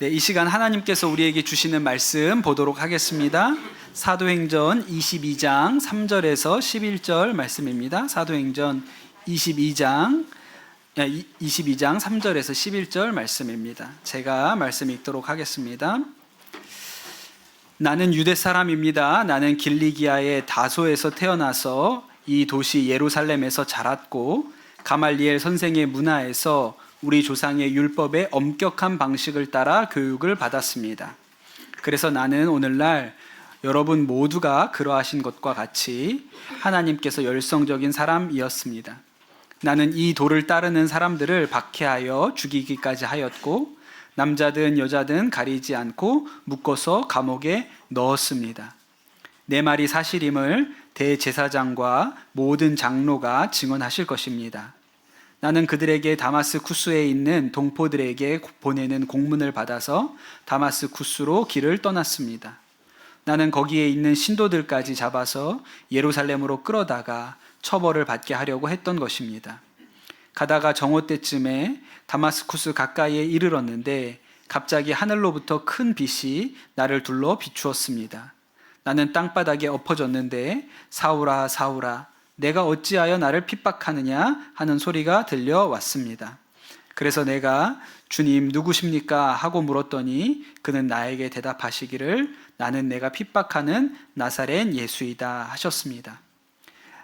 네, 이 시간 하나님께서 우리에게 주시는 말씀 보도록 하겠습니다. 사도행전 22장 3절에서 11절 말씀입니다. 사도행전 22장 3절에서 11절 말씀입니다. 제가 말씀 읽도록 하겠습니다. 나는 유대 사람입니다. 나는 길리기아의 다소에서 태어나서 이 도시 예루살렘에서 자랐고 가말리엘 선생의 문화에서 우리 조상의 율법의 엄격한 방식을 따라 교육을 받았습니다. 그래서 나는 오늘날 여러분 모두가 그러하신 것과 같이 하나님께서 열성적인 사람이었습니다. 나는 이 도를 따르는 사람들을 박해하여 죽이기까지 하였고 남자든 여자든 가리지 않고 묶어서 감옥에 넣었습니다. 내 말이 사실임을 대제사장과 모든 장로가 증언하실 것입니다. 나는 그들에게 다마스쿠스에 있는 동포들에게 보내는 공문을 받아서 다마스쿠스로 길을 떠났습니다. 나는 거기에 있는 신도들까지 잡아서 예루살렘으로 끌어다가 처벌을 받게 하려고 했던 것입니다. 가다가 정오 때쯤에 다마스쿠스 가까이에 이르렀는데 갑자기 하늘로부터 큰 빛이 나를 둘러 비추었습니다. 나는 땅바닥에 엎어졌는데 사울아 사울아 내가 어찌하여 나를 핍박하느냐 하는 소리가 들려왔습니다. 그래서 내가 주님 누구십니까 하고 물었더니 그는 나에게 대답하시기를 나는 내가 핍박하는 나사렛 예수이다 하셨습니다.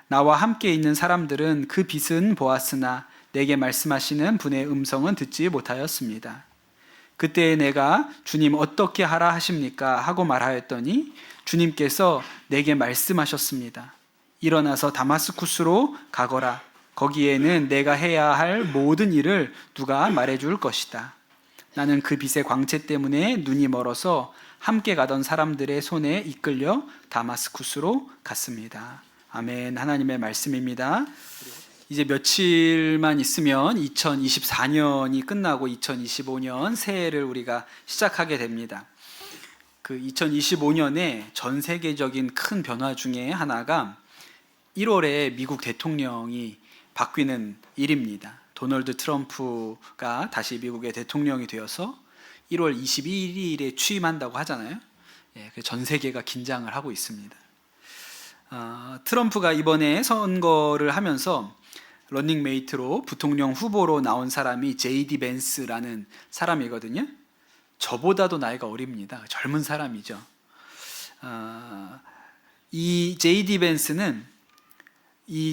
나와 함께 있는 사람들은 그 빛은 보았으나 내게 말씀하시는 분의 음성은 듣지 못하였습니다. 그때 내가 주님 어떻게 하라 하십니까 하고 말하였더니 주님께서 내게 말씀하셨습니다. 일어나서 다마스쿠스로 가거라. 거기에는 내가 해야 할 모든 일을 누가 말해줄 것이다. 나는 그 빛의 광채 때문에 눈이 멀어서 함께 가던 사람들의 손에 이끌려 다마스쿠스로 갔습니다. 아멘. 하나님의 말씀입니다. 이제 며칠만 있으면 2024년이 끝나고 2025년 새해를 우리가 시작하게 됩니다. 그 2025년에 전 세계적인 큰 변화 중에 하나가 1월에 미국 대통령이 바뀌는 일입니다. 도널드 트럼프가 다시 미국의 대통령이 되어서 1월 22일에 취임한다고 하잖아요. 전 세계가 긴장을 하고 있습니다. 트럼프가 이번에 선거를 하면서 러닝메이트로 부통령 후보로 나온 사람이 제이디 벤스라는 사람이거든요. 저보다도 나이가 어립니다. 젊은 사람이죠. 이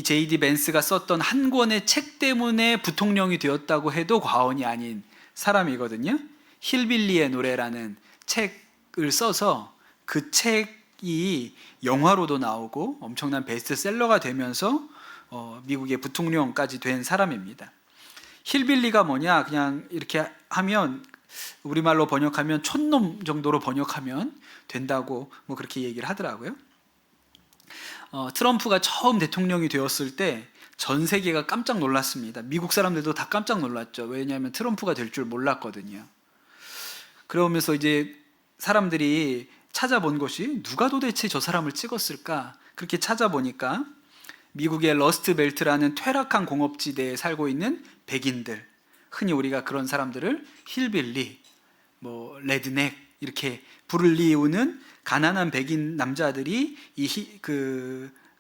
제이디 벤스가 썼던 한 권의 책 때문에 부통령이 되었다고 해도 과언이 아닌 사람이거든요. 힐빌리의 노래라는 책을 써서 그 책이 영화로도 나오고 엄청난 베스트셀러가 되면서 미국의 부통령까지 된 사람입니다. 힐빌리가 뭐냐? 그냥 이렇게 하면 우리말로 번역하면 촌놈 정도로 번역하면 된다고 뭐 그렇게 얘기를 하더라고요. 트럼프가 처음 대통령이 되었을 때 전 세계가 깜짝 놀랐습니다. 미국 사람들도 다 깜짝 놀랐죠. 왜냐하면 트럼프가 될 줄 몰랐거든요. 그러면서 이제 사람들이 찾아본 것이 누가 도대체 저 사람을 찍었을까? 그렇게 찾아보니까 미국의 러스트벨트라는 퇴락한 공업지대에 살고 있는 백인들, 흔히 우리가 그런 사람들을 힐빌리, 레드넥 이렇게 부르리우는 가난한 백인 남자들이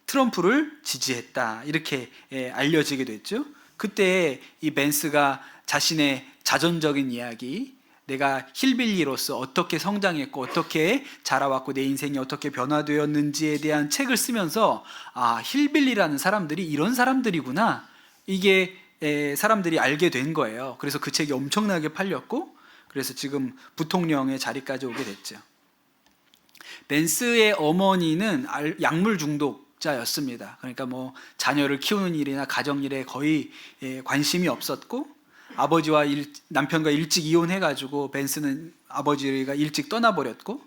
트럼프를 지지했다 이렇게 알려지게 됐죠. 그때 이 벤스가 자신의 자전적인 이야기, 내가 힐빌리로서 어떻게 성장했고 어떻게 자라왔고 내 인생이 어떻게 변화되었는지에 대한 책을 쓰면서 힐빌리라는 사람들이 이런 사람들이구나 이게 사람들이 알게 된 거예요. 그래서 그 책이 엄청나게 팔렸고 그래서 지금 부통령의 자리까지 오게 됐죠. 벤스의 어머니는 약물 중독자였습니다. 그러니까 자녀를 키우는 일이나 가정일에 거의 관심이 없었고 아버지와 남편과 일찍 이혼해가지고 벤스는 아버지가 일찍 떠나버렸고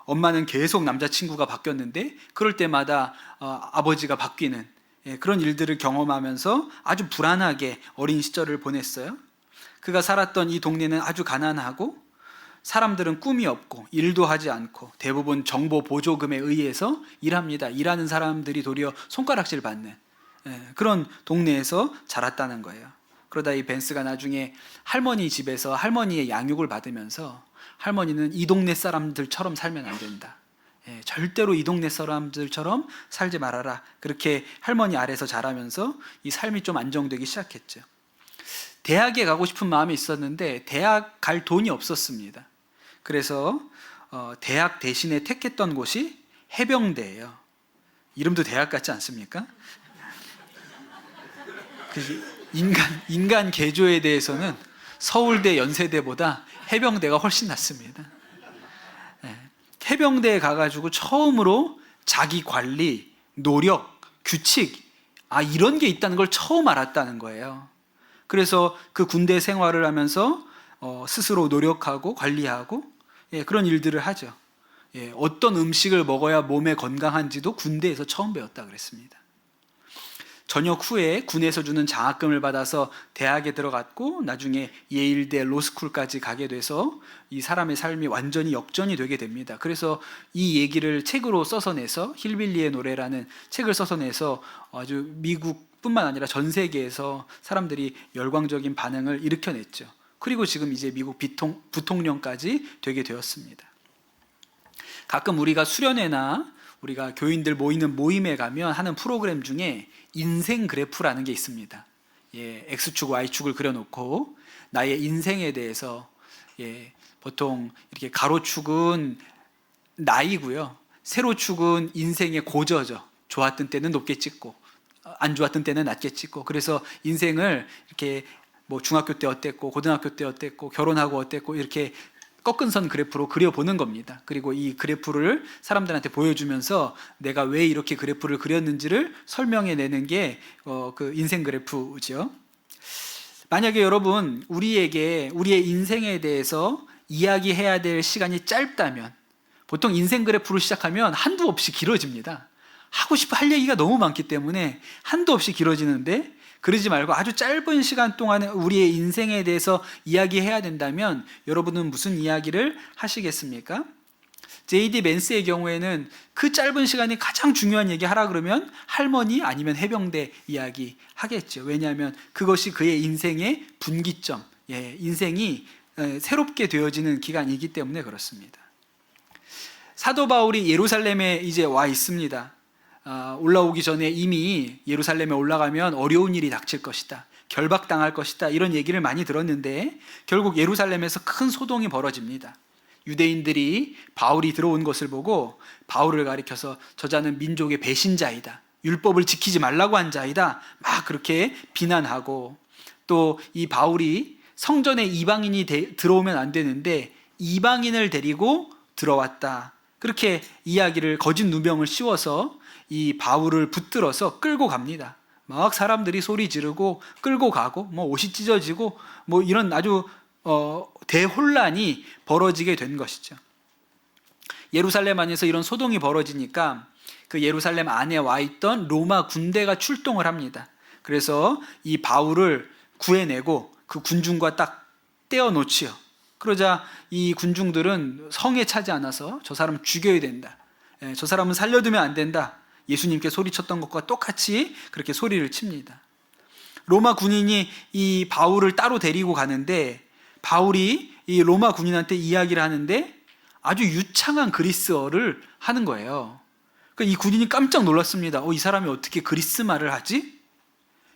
엄마는 계속 남자친구가 바뀌었는데 그럴 때마다 아버지가 바뀌는 그런 일들을 경험하면서 아주 불안하게 어린 시절을 보냈어요. 그가 살았던 이 동네는 아주 가난하고 사람들은 꿈이 없고 일도 하지 않고 대부분 정보 보조금에 의해서 일합니다. 일하는 사람들이 도리어 손가락질 받는 그런 동네에서 자랐다는 거예요. 그러다 이 벤스가 나중에 할머니 집에서 할머니의 양육을 받으면서 할머니는 이 동네 사람들처럼 살면 안 된다. 절대로 이 동네 사람들처럼 살지 말아라. 그렇게 할머니 아래서 자라면서 이 삶이 좀 안정되기 시작했죠. 대학에 가고 싶은 마음이 있었는데 대학 갈 돈이 없었습니다. 그래서 대학 대신에 택했던 곳이 해병대예요. 이름도 대학 같지 않습니까? 인간 개조에 대해서는 서울대, 연세대보다 해병대가 훨씬 낫습니다. 해병대에 가가지고 처음으로 자기 관리, 노력, 규칙, 이런 게 있다는 걸 처음 알았다는 거예요. 그래서 그 군대 생활을 하면서 스스로 노력하고 관리하고 그런 일들을 하죠. 어떤 음식을 먹어야 몸에 건강한지도 군대에서 처음 배웠다 그랬습니다. 전역 후에 군에서 주는 장학금을 받아서 대학에 들어갔고 나중에 예일대 로스쿨까지 가게 돼서 이 사람의 삶이 완전히 역전이 되게 됩니다. 그래서 이 얘기를 책으로 써서 내서 힐빌리의 노래라는 책을 써서 내서 아주 미국뿐만 아니라 전 세계에서 사람들이 열광적인 반응을 일으켜냈죠. 그리고 지금 이제 미국 부통령까지 되게 되었습니다. 가끔 우리가 수련회나 우리가 교인들 모이는 모임에 가면 하는 프로그램 중에 인생 그래프라는 게 있습니다. X축, Y축을 그려놓고 나의 인생에 대해서 보통 이렇게 가로축은 나이고요. 세로축은 인생의 고저죠. 좋았던 때는 높게 찍고 안 좋았던 때는 낮게 찍고 그래서 인생을 이렇게 뭐 중학교 때 어땠고 고등학교 때 어땠고 결혼하고 어땠고 이렇게 꺾은 선 그래프로 그려보는 겁니다. 그리고 이 그래프를 사람들한테 보여주면서 내가 왜 이렇게 그래프를 그렸는지를 설명해내는 게 그 인생 그래프죠. 만약에 여러분 우리에게 우리의 인생에 대해서 이야기해야 될 시간이 짧다면 보통 인생 그래프를 시작하면 한두 없이 길어집니다. 하고 싶어 할 얘기가 너무 많기 때문에 한두 없이 길어지는데 그러지 말고 아주 짧은 시간 동안에 우리의 인생에 대해서 이야기해야 된다면 여러분은 무슨 이야기를 하시겠습니까? J.D. 벤스의 경우에는 그 짧은 시간에 가장 중요한 얘기 하라 그러면 할머니 아니면 해병대 이야기 하겠죠. 왜냐하면 그것이 그의 인생의 분기점, 인생이 새롭게 되어지는 기간이기 때문에 그렇습니다. 사도 바울이 예루살렘에 이제 와 있습니다. 올라오기 전에 이미 예루살렘에 올라가면 어려운 일이 닥칠 것이다. 결박당할 것이다. 이런 얘기를 많이 들었는데 결국 예루살렘에서 큰 소동이 벌어집니다. 유대인들이 바울이 들어온 것을 보고 바울을 가리켜서 저자는 민족의 배신자이다. 율법을 지키지 말라고 한 자이다. 막 그렇게 비난하고 또 이 바울이 성전에 이방인이 들어오면 안 되는데 이방인을 데리고 들어왔다. 그렇게 이야기를 거짓 누명을 씌워서 이 바울을 붙들어서 끌고 갑니다. 막 사람들이 소리 지르고 끌고 가고 뭐 옷이 찢어지고 뭐 이런 아주 대혼란이 벌어지게 된 것이죠. 예루살렘 안에서 이런 소동이 벌어지니까 그 예루살렘 안에 와 있던 로마 군대가 출동을 합니다. 그래서 이 바울을 구해내고 그 군중과 딱 떼어놓지요. 그러자 이 군중들은 성에 차지 않아서 저 사람 죽여야 된다. 저 사람은 살려두면 안 된다. 예수님께 소리쳤던 것과 똑같이 그렇게 소리를 칩니다. 로마 군인이 이 바울을 따로 데리고 가는데 바울이 이 로마 군인한테 이야기를 하는데 아주 유창한 그리스어를 하는 거예요. 그러니까 이 군인이 깜짝 놀랐습니다. 이 사람이 어떻게 그리스 말을 하지?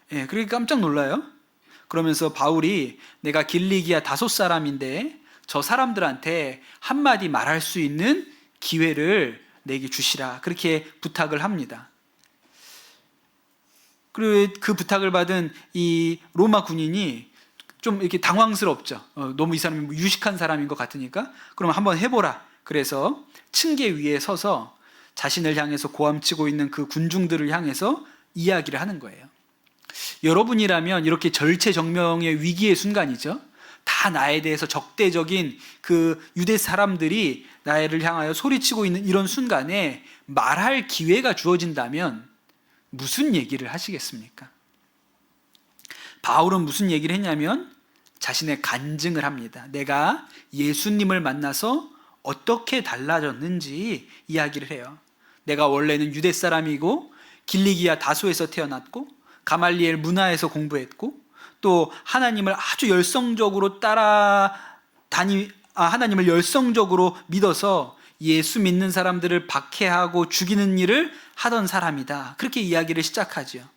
그렇게 깜짝 놀라요. 그러면서 바울이 내가 길리기아 다소 사람인데 저 사람들한테 한마디 말할 수 있는 기회를 내게 주시라. 그렇게 부탁을 합니다. 그리고 그 부탁을 받은 이 로마 군인이 좀 이렇게 당황스럽죠. 너무 이 사람이 유식한 사람인 것 같으니까 그러면 한번 해보라. 그래서 층계 위에 서서 자신을 향해서 고함치고 있는 그 군중들을 향해서 이야기를 하는 거예요. 여러분이라면 이렇게 절체절명의 위기의 순간이죠. 다 나에 대해서 적대적인 그 유대 사람들이 나를 향하여 소리치고 있는 이런 순간에 말할 기회가 주어진다면 무슨 얘기를 하시겠습니까? 바울은 무슨 얘기를 했냐면 자신의 간증을 합니다. 내가 예수님을 만나서 어떻게 달라졌는지 이야기를 해요. 내가 원래는 유대 사람이고 길리기아 다소에서 태어났고 가말리엘 문화에서 공부했고 또 하나님을 아주 열성적으로 하나님을 열성적으로 믿어서 예수 믿는 사람들을 박해하고 죽이는 일을 하던 사람이다. 그렇게 이야기를 시작하죠.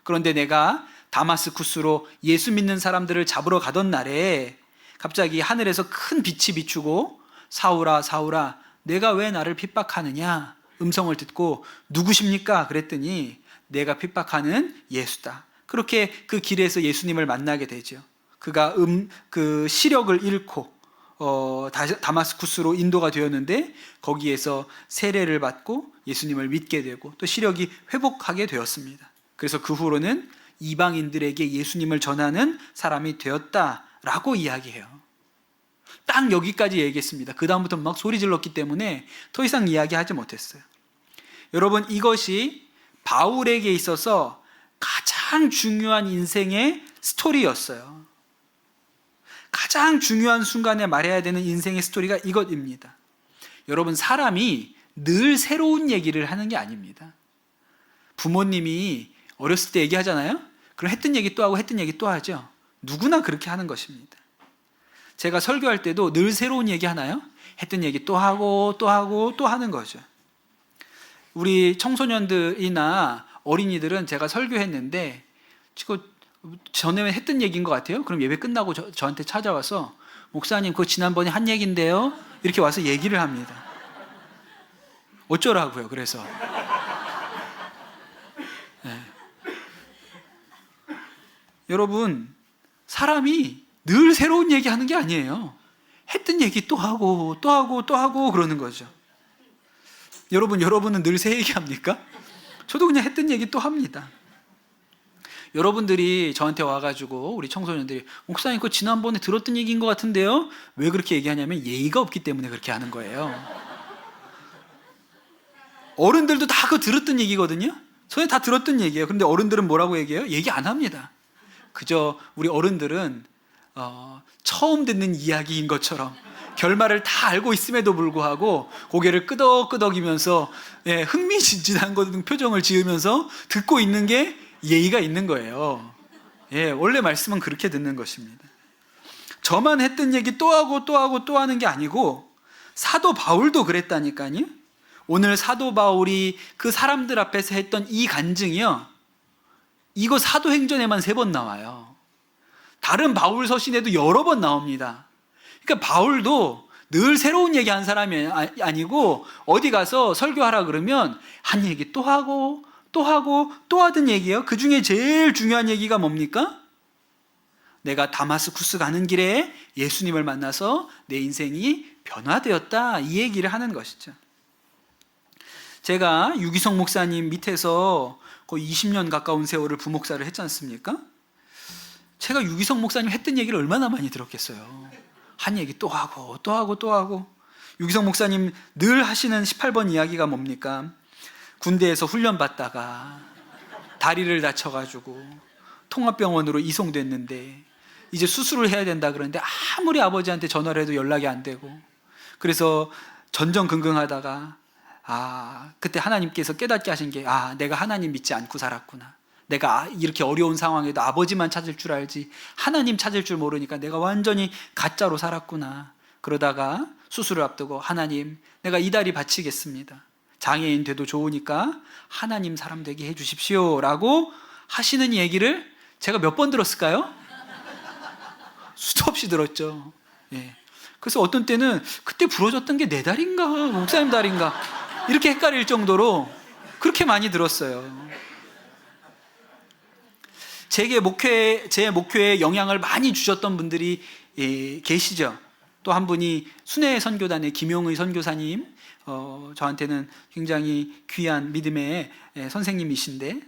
그런데 내가 다마스쿠스로 예수 믿는 사람들을 잡으러 가던 날에 갑자기 하늘에서 큰 빛이 비추고 사울아 사울아 내가 왜 나를 핍박하느냐 음성을 듣고 누구십니까? 그랬더니 내가 핍박하는 예수다. 그렇게 그 길에서 예수님을 만나게 되죠. 그가 그 시력을 잃고 다마스쿠스로 인도가 되었는데 거기에서 세례를 받고 예수님을 믿게 되고 또 시력이 회복하게 되었습니다. 그래서 그 후로는 이방인들에게 예수님을 전하는 사람이 되었다라고 이야기해요. 딱 여기까지 얘기했습니다. 그 다음부터 막 소리 질렀기 때문에 더 이상 이야기하지 못했어요. 여러분, 이것이 바울에게 있어서 가장 중요한 인생의 스토리였어요. 가장 중요한 순간에 말해야 되는 인생의 스토리가 이것입니다. 여러분, 사람이 늘 새로운 얘기를 하는 게 아닙니다. 부모님이 어렸을 때 얘기하잖아요. 그럼 했던 얘기 또 하고 했던 얘기 또 하죠. 누구나 그렇게 하는 것입니다. 제가 설교할 때도 늘 새로운 얘기 하나요? 했던 얘기 또 하고 또 하고 또 하는 거죠. 우리 청소년들이나 어린이들은 제가 설교했는데 지금 전에 했던 얘기인 것 같아요. 그럼 예배 끝나고 저한테 찾아와서 목사님 그거 지난번에 한 얘기인데요 이렇게 와서 얘기를 합니다. 어쩌라고요. 그래서 네. 여러분, 사람이 늘 새로운 얘기 하는 게 아니에요. 했던 얘기 또 하고 또 하고 또 하고 그러는 거죠. 여러분은 늘 새 얘기 합니까? 저도 그냥 했던 얘기 또 합니다. 여러분들이 저한테 와가지고 우리 청소년들이 목사님 그거 지난번에 들었던 얘기인 것 같은데요? 왜 그렇게 얘기하냐면 예의가 없기 때문에 그렇게 하는 거예요. 어른들도 다 그거 들었던 얘기거든요. 저는 다 들었던 얘기예요. 그런데 어른들은 뭐라고 얘기해요? 얘기 안 합니다. 그저 우리 어른들은 처음 듣는 이야기인 것처럼 결말을 다 알고 있음에도 불구하고 고개를 끄덕끄덕이면서 흥미진진한 표정을 지으면서 듣고 있는 게 예의가 있는 거예요. 원래 말씀은 그렇게 듣는 것입니다. 저만 했던 얘기 또 하고 또 하고 또 하는 게 아니고 사도 바울도 그랬다니까요. 오늘 사도 바울이 그 사람들 앞에서 했던 이 간증이요, 이거 사도행전에만 3번 나와요. 다른 바울 서신에도 여러 번 나옵니다. 그러니까 바울도 늘 새로운 얘기 한 사람이 아니고 어디 가서 설교하라 그러면 한 얘기 또 하고 또 하고 또 하던 얘기예요. 그 중에 제일 중요한 얘기가 뭡니까? 내가 다마스쿠스 가는 길에 예수님을 만나서 내 인생이 변화되었다, 이 얘기를 하는 것이죠. 제가 유기성 목사님 밑에서 거의 20년 가까운 세월을 부목사를 했지 않습니까? 제가 유기성 목사님 했던 얘기를 얼마나 많이 들었겠어요. 한 얘기 또 하고 또 하고 또 하고. 유기성 목사님 늘 하시는 18번 이야기가 뭡니까? 군대에서 훈련 받다가 다리를 다쳐가지고 통합병원으로 이송됐는데 이제 수술을 해야 된다 그러는데 아무리 아버지한테 전화를 해도 연락이 안 되고, 그래서 전전긍긍하다가 그때 하나님께서 깨닫게 하신 게 내가 하나님 믿지 않고 살았구나. 내가 이렇게 어려운 상황에도 아버지만 찾을 줄 알지 하나님 찾을 줄 모르니까 내가 완전히 가짜로 살았구나. 그러다가 수술을 앞두고 하나님, 내가 이 다리 바치겠습니다. 장애인 돼도 좋으니까 하나님 사람 되게 해주십시오 라고 하시는 얘기를 제가 몇 번 들었을까요? 수도 없이 들었죠. 그래서 어떤 때는 그때 부러졌던 게 내 다리인가 목사님 다리인가 이렇게 헷갈릴 정도로 그렇게 많이 들었어요. 제 목회에 영향을 많이 주셨던 분들이 계시죠. 또 한 분이 순회 선교단의 김용의 선교사님, 저한테는 굉장히 귀한 믿음의 선생님이신데,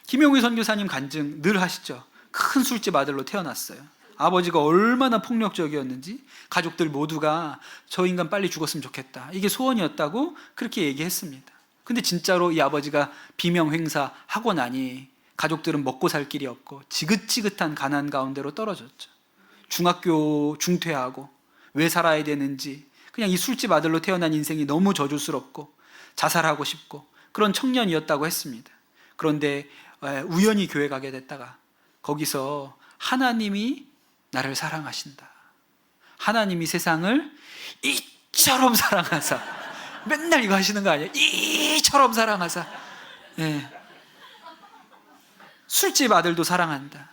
김용의 선교사님 간증 늘 하시죠. 큰 술집 아들로 태어났어요. 아버지가 얼마나 폭력적이었는지 가족들 모두가 저 인간 빨리 죽었으면 좋겠다, 이게 소원이었다고 그렇게 얘기했습니다. 근데 진짜로 이 아버지가 비명 행사하고 나니 가족들은 먹고 살 길이 없고 지긋지긋한 가난 가운데로 떨어졌죠. 중학교 중퇴하고 왜 살아야 되는지, 그냥 이 술집 아들로 태어난 인생이 너무 저주스럽고 자살하고 싶고 그런 청년이었다고 했습니다. 그런데 우연히 교회 가게 됐다가 거기서 하나님이 나를 사랑하신다. 하나님이 세상을 이처럼 사랑하사. 맨날 이거 하시는 거 아니에요? 이처럼 사랑하사. 예. 술집 아들도 사랑한다.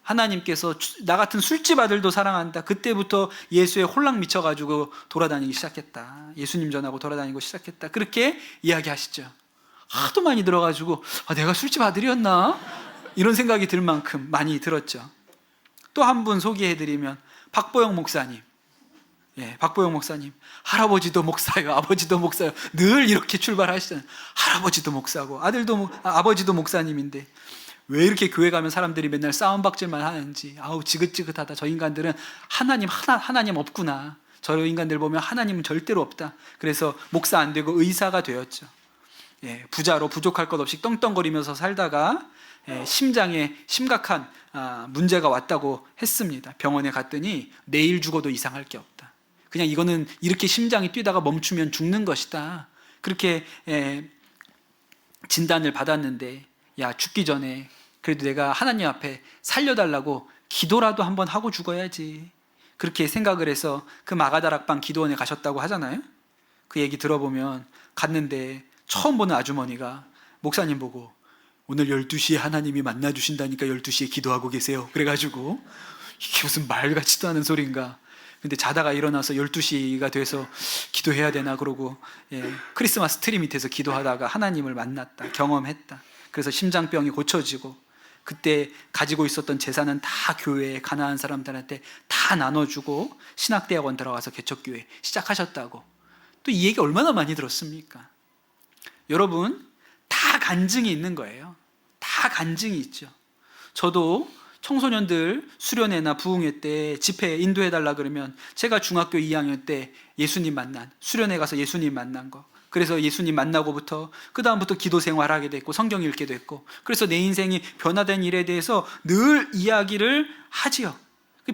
하나님께서 나 같은 술집 아들도 사랑한다. 그때부터 예수에 홀랑 미쳐가지고 돌아다니기 시작했다. 예수님 전하고 돌아다니고 시작했다. 그렇게 이야기하시죠. 하도 많이 들어가지고 내가 술집 아들이었나? 이런 생각이 들 만큼 많이 들었죠. 또 한 분 소개해드리면 박보영 목사님. 예, 박보영 목사님. 할아버지도 목사요, 아버지도 목사요. 늘 이렇게 출발하시잖아요. 할아버지도 목사고 아버지도 목사님인데 왜 이렇게 교회 가면 사람들이 맨날 싸움박질만 하는지, 아우 지긋지긋하다. 저 인간들은 하나님 없구나. 저 인간들 보면 하나님은 절대로 없다. 그래서 목사 안 되고 의사가 되었죠. 예, 부자로 부족할 것 없이 떵떵거리면서 살다가 심장에 심각한 문제가 왔다고 했습니다. 병원에 갔더니 내일 죽어도 이상할 게 없다. 그냥 이거는 이렇게 심장이 뛰다가 멈추면 죽는 것이다. 그렇게 진단을 받았는데, 야, 죽기 전에 그래도 내가 하나님 앞에 살려달라고 기도라도 한번 하고 죽어야지. 그렇게 생각을 해서 그 마가다락방 기도원에 가셨다고 하잖아요. 그 얘기 들어보면 갔는데 처음 보는 아주머니가 목사님 보고 오늘 12시에 하나님이 만나주신다니까 12시에 기도하고 계세요. 그래가지고 이게 무슨 말 같지도 않은 소린가. 근데 자다가 일어나서 12시가 돼서 기도해야 되나 그러고 크리스마스 트리 밑에서 기도하다가 하나님을 만났다. 경험했다. 그래서 심장병이 고쳐지고 그때 가지고 있었던 재산은 다 교회에 가난한 사람들한테 다 나눠주고 신학대학원 들어가서 개척교회 시작하셨다고. 또 이 얘기 얼마나 많이 들었습니까? 여러분, 다 간증이 있는 거예요. 다 간증이 있죠. 저도 청소년들 수련회나 부흥회 때 집회 인도해달라 그러면 제가 중학교 2학년 때 예수님 만난, 수련회 가서 예수님 만난 거, 그래서 예수님 만나고부터 그 다음부터 기도 생활하게 됐고 성경 읽게 됐고, 그래서 내 인생이 변화된 일에 대해서 늘 이야기를 하지요.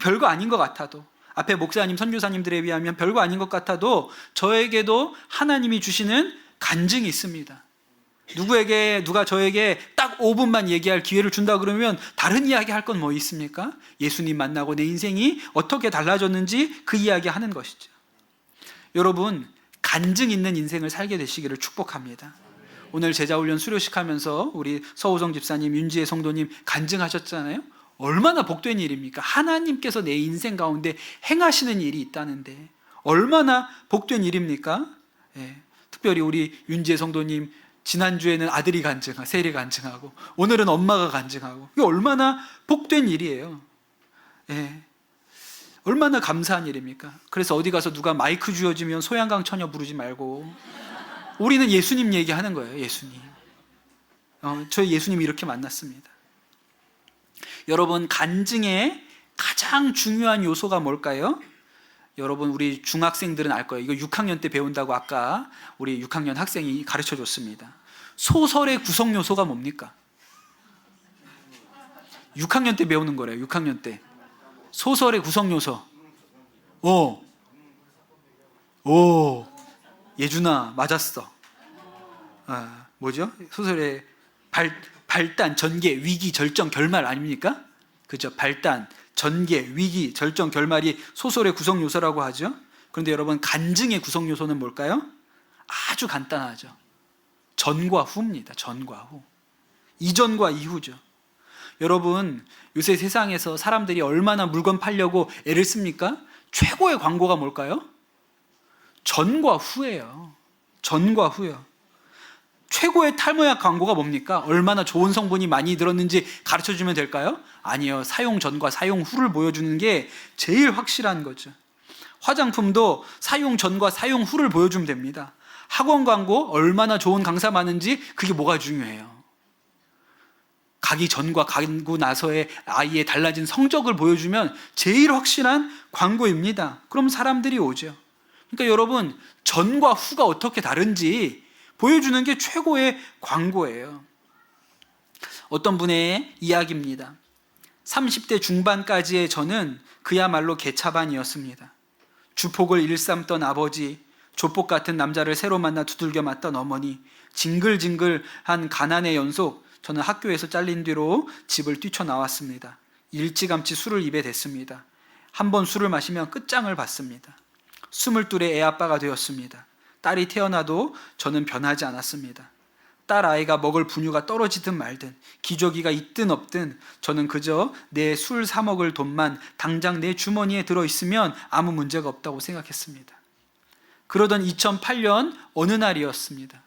별거 아닌 것 같아도, 앞에 목사님 선교사님들에 비하면 별거 아닌 것 같아도 저에게도 하나님이 주시는 간증이 있습니다. 누가 저에게 딱 5분만 얘기할 기회를 준다 그러면 다른 이야기 할 건 뭐 있습니까? 예수님 만나고 내 인생이 어떻게 달라졌는지 그 이야기 하는 것이죠. 여러분, 간증 있는 인생을 살게 되시기를 축복합니다. 오늘 제자훈련 수료식 하면서 우리 서우성 집사님, 윤지혜 성도님 간증하셨잖아요. 얼마나 복된 일입니까? 하나님께서 내 인생 가운데 행하시는 일이 있다는데 얼마나 복된 일입니까? 특별히 우리 윤지혜 성도님, 지난주에는 아들이 세리 간증하고 오늘은 엄마가 간증하고, 이게 얼마나 복된 일이에요. 얼마나 감사한 일입니까? 그래서 어디 가서 누가 마이크 쥐어주면 소양강 처녀 부르지 말고 우리는 예수님 얘기하는 거예요. 예수님. 저희 예수님이 이렇게 만났습니다. 여러분, 간증의 가장 중요한 요소가 뭘까요? 여러분, 우리 중학생들은 알 거예요. 이거 6학년 때 배운다고 아까 우리 6학년 학생이 가르쳐 줬습니다. 소설의 구성 요소가 뭡니까? 6학년 때 배우는 거래요. 6학년 때. 소설의 구성 요소. 예준아, 맞았어. 뭐죠? 소설의 발단, 전개, 위기, 절정, 결말 아닙니까? 그죠? 발단, 전개, 위기, 절정, 결말이 소설의 구성 요소라고 하죠. 그런데 여러분, 간증의 구성 요소는 뭘까요? 아주 간단하죠. 전과 후입니다. 전과 후. 이전과 이후죠. 여러분, 요새 세상에서 사람들이 얼마나 물건 팔려고 애를 씁니까? 최고의 광고가 뭘까요? 전과 후예요. 전과 후요. 최고의 탈모약 광고가 뭡니까? 얼마나 좋은 성분이 많이 들었는지 가르쳐주면 될까요? 아니요. 사용 전과 사용 후를 보여주는 게 제일 확실한 거죠. 화장품도 사용 전과 사용 후를 보여주면 됩니다. 학원 광고 얼마나 좋은 강사 많은지, 그게 뭐가 중요해요? 가기 전과 가고 나서의 아이의 달라진 성적을 보여주면 제일 확실한 광고입니다. 그럼 사람들이 오죠. 그러니까 여러분, 전과 후가 어떻게 다른지 보여주는 게 최고의 광고예요. 어떤 분의 이야기입니다. 30대 중반까지의 저는 그야말로 개차반이었습니다. 주폭을 일삼던 아버지, 조폭 같은 남자를 새로 만나 두들겨 맞던 어머니, 징글징글한 가난의 연속. 저는 학교에서 잘린 뒤로 집을 뛰쳐나왔습니다. 일찌감치 술을 입에 댔습니다. 한 번 술을 마시면 끝장을 봤습니다. 22의 애아빠가 되었습니다. 딸이 태어나도 저는 변하지 않았습니다. 딸 아이가 먹을 분유가 떨어지든 말든, 기저귀가 있든 없든 저는 그저 내 술 사 먹을 돈만 당장 내 주머니에 들어있으면 아무 문제가 없다고 생각했습니다. 그러던 2008년 어느 날이었습니다.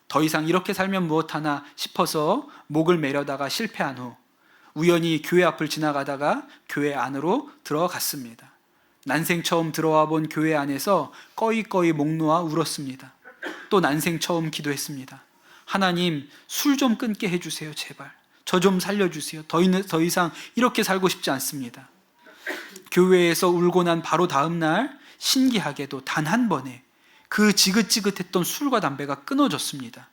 더 이상 이렇게 살면 무엇하나 싶어서 목을 매려다가 실패한 후 우연히 교회 앞을 지나가다가 교회 안으로 들어갔습니다. 난생 처음 들어와 본 교회 안에서 꺼이꺼이 목 놓아 울었습니다. 또 난생 처음 기도했습니다. 하나님, 술 좀 끊게 해주세요. 제발 저 좀 살려주세요. 더 이상 이렇게 살고 싶지 않습니다. 교회에서 울고 난 바로 다음 날 신기하게도 단 한 번에 그 지긋지긋했던 술과 담배가 끊어졌습니다.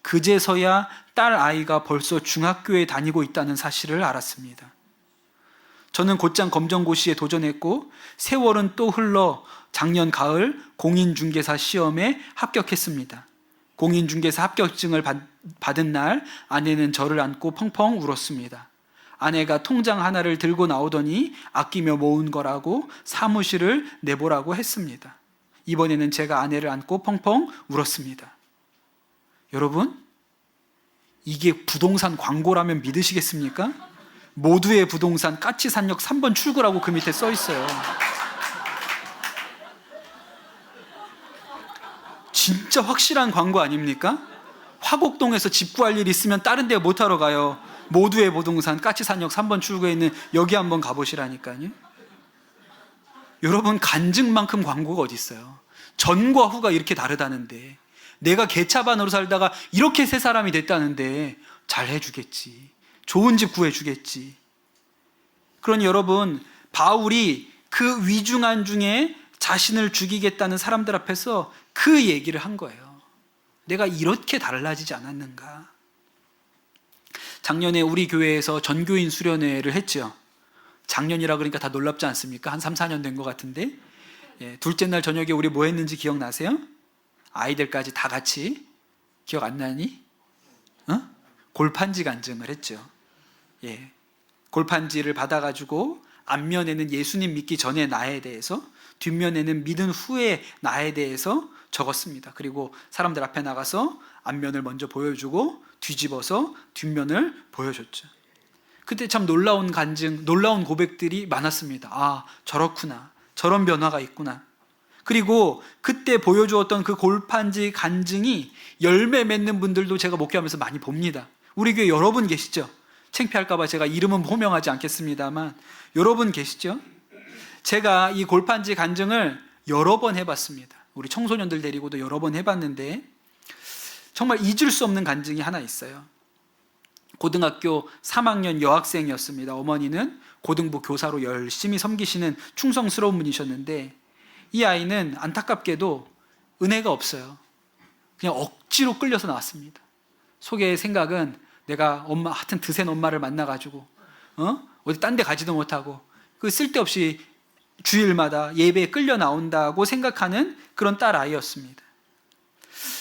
그제서야 딸 아이가 벌써 중학교에 다니고 있다는 사실을 알았습니다. 저는 곧장 검정고시에 도전했고 세월은 또 흘러 작년 가을 공인중개사 시험에 합격했습니다. 공인중개사 합격증을 받은 날 아내는 저를 안고 펑펑 울었습니다. 아내가 통장 하나를 들고 나오더니 아끼며 모은 거라고 사무실을 내보라고 했습니다. 이번에는 제가 아내를 안고 펑펑 울었습니다. 여러분, 이게 부동산 광고라면 믿으시겠습니까? 모두의 부동산 까치산역 3번 출구라고 그 밑에 써 있어요. 진짜 확실한 광고 아닙니까? 화곡동에서 집 구할 일 있으면 다른 데 못 하러 가요. 모두의 부동산 까치산역 3번 출구에 있는 여기 한번 가보시라니까요. 여러분, 간증만큼 광고가 어디 있어요? 전과 후가 이렇게 다르다는데, 내가 개차반으로 살다가 이렇게 새 사람이 됐다는데 잘 해주겠지, 좋은 집 구해주겠지. 그러니 여러분, 바울이 그 위중한 중에 자신을 죽이겠다는 사람들 앞에서 그 얘기를 한 거예요. 내가 이렇게 달라지지 않았는가. 작년에 우리 교회에서 전교인 수련회를 했죠. 작년이라 그러니까 다 놀랍지 않습니까? 한 3, 4년 된 것 같은데, 둘째 날 저녁에 우리 뭐 했는지 기억나세요? 아이들까지 다 같이, 기억 안 나니? 골판지 간증을 했죠. 골판지를 받아가지고 앞면에는 예수님 믿기 전에 나에 대해서, 뒷면에는 믿은 후에 나에 대해서 적었습니다. 그리고 사람들 앞에 나가서 앞면을 먼저 보여주고 뒤집어서 뒷면을 보여줬죠. 그때 참 놀라운 간증, 놀라운 고백들이 많았습니다. 아, 저렇구나, 저런 변화가 있구나. 그리고 그때 보여주었던 그 골판지 간증이 열매 맺는 분들도 제가 목회하면서 많이 봅니다. 우리 교회 여러분 계시죠? 창피할까봐 제가 이름은 호명하지 않겠습니다만 여러분 계시죠? 제가 이 골판지 간증을 여러 번 해봤습니다. 우리 청소년들 데리고도 여러 번 해봤는데 정말 잊을 수 없는 간증이 하나 있어요. 고등학교 3학년 여학생이었습니다. 어머니는 고등부 교사로 열심히 섬기시는 충성스러운 분이셨는데 이 아이는 안타깝게도 은혜가 없어요. 그냥 억지로 끌려서 나왔습니다. 속의 생각은 내가 하여튼 드센 엄마를 만나가지고 어디 딴 데 가지도 못하고 그 쓸데없이 주일마다 예배에 끌려 나온다고 생각하는 그런 딸 아이였습니다.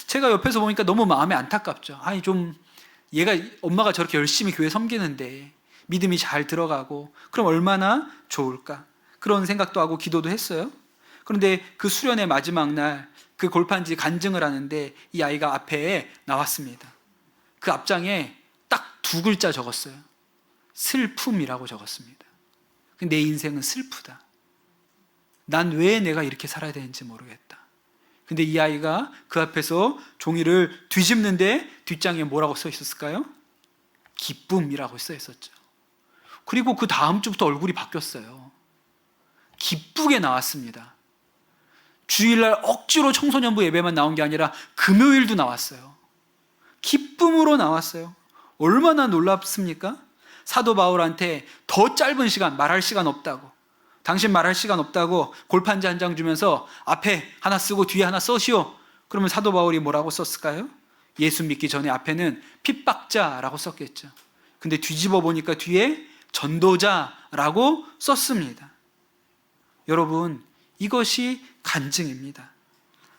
제가 옆에서 보니까 너무 마음이 안타깝죠. 아니, 좀 얘가, 엄마가 저렇게 열심히 교회 섬기는데 믿음이 잘 들어가고 그럼 얼마나 좋을까, 그런 생각도 하고 기도도 했어요. 그런데 그 수련의 마지막 날 그 골판지 간증을 하는데 이 아이가 앞에 나왔습니다. 그 앞장에 딱 두 글자 적었어요. 슬픔이라고 적었습니다. 내 인생은 슬프다. 난 왜 내가 이렇게 살아야 되는지 모르겠다. 근데 이 아이가 그 앞에서 종이를 뒤집는데 뒷장에 뭐라고 써 있었을까요? 기쁨이라고 써 있었죠. 그리고 그 다음 주부터 얼굴이 바뀌었어요. 기쁘게 나왔습니다. 주일날 억지로 청소년부 예배만 나온 게 아니라 금요일도 나왔어요. 기쁨으로 나왔어요. 얼마나 놀랍습니까? 사도 바울한테 더 짧은 시간, 말할 시간 없다고, 당신 말할 시간 없다고 골판지 한 장 주면서 앞에 하나 쓰고 뒤에 하나 써시오. 그러면 사도 바울이 뭐라고 썼을까요? 예수 믿기 전에 앞에는 핍박자라고 썼겠죠. 근데 뒤집어 보니까 뒤에 전도자라고 썼습니다. 여러분, 이것이 간증입니다.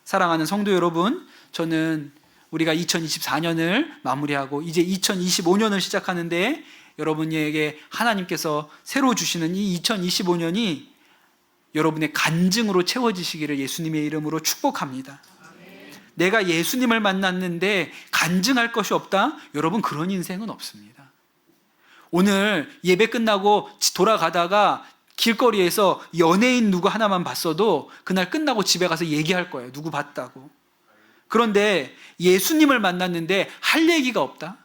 사랑하는 성도 여러분, 저는 우리가 2024년을 마무리하고 이제 2025년을 시작하는데 여러분에게 하나님께서 새로 주시는 이 2025년이 여러분의 간증으로 채워지시기를 예수님의 이름으로 축복합니다. 내가 예수님을 만났는데 간증할 것이 없다? 여러분, 그런 인생은 없습니다. 오늘 예배 끝나고 돌아가다가 길거리에서 연예인 누구 하나만 봤어도 그날 끝나고 집에 가서 얘기할 거예요. 누구 봤다고. 그런데 예수님을 만났는데 할 얘기가 없다?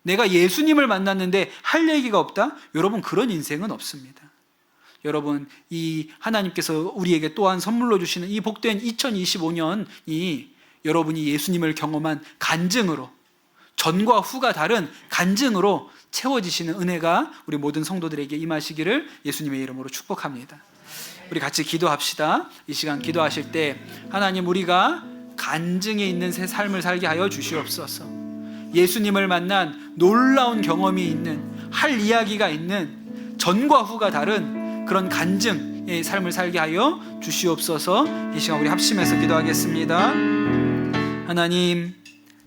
내가 예수님을 만났는데 할 얘기가 없다? 여러분, 그런 인생은 없습니다. 여러분, 이 하나님께서 우리에게 또한 선물로 주시는 이 복된 2025년이 여러분이 예수님을 경험한 간증으로, 전과 후가 다른 간증으로 채워지시는 은혜가 우리 모든 성도들에게 임하시기를 예수님의 이름으로 축복합니다. 우리 같이 기도합시다. 이 시간 기도하실 때 하나님, 우리가 간증에 있는 새 삶을 살게 하여 주시옵소서. 예수님을 만난 놀라운 경험이 있는, 할 이야기가 있는, 전과 후가 다른 그런 간증의 삶을 살게 하여 주시옵소서. 이 시간 우리 합심해서 기도하겠습니다. 하나님,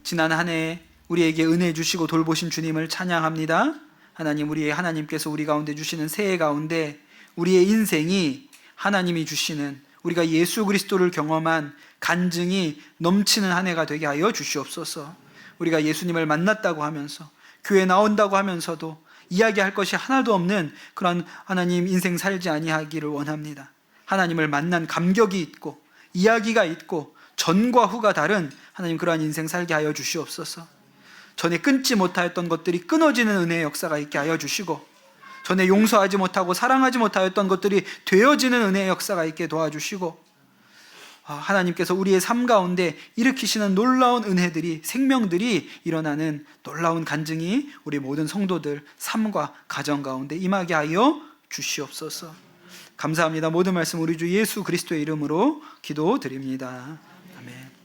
지난 한 해 우리에게 은혜 주시고 돌보신 주님을 찬양합니다. 하나님, 우리의 하나님께서 우리 가운데 주시는 새해 가운데 우리의 인생이 하나님이 주시는, 우리가 예수 그리스도를 경험한 간증이 넘치는 한 해가 되게 하여 주시옵소서. 우리가 예수님을 만났다고 하면서 교회 나온다고 하면서도 이야기할 것이 하나도 없는 그런 하나님 인생 살지 아니하기를 원합니다. 하나님을 만난 감격이 있고 이야기가 있고 전과 후가 다른 하나님 그러한 인생 살게 하여 주시옵소서. 전에 끊지 못하였던 것들이 끊어지는 은혜의 역사가 있게 하여 주시고, 전에 용서하지 못하고 사랑하지 못하였던 것들이 되어지는 은혜의 역사가 있게 도와주시고, 하나님께서 우리의 삶 가운데 일으키시는 놀라운 은혜들이, 생명들이 일어나는 놀라운 간증이 우리 모든 성도들 삶과 가정 가운데 임하게 하여 주시옵소서. 감사합니다. 모든 말씀 우리 주 예수 그리스도의 이름으로 기도드립니다. 아멘.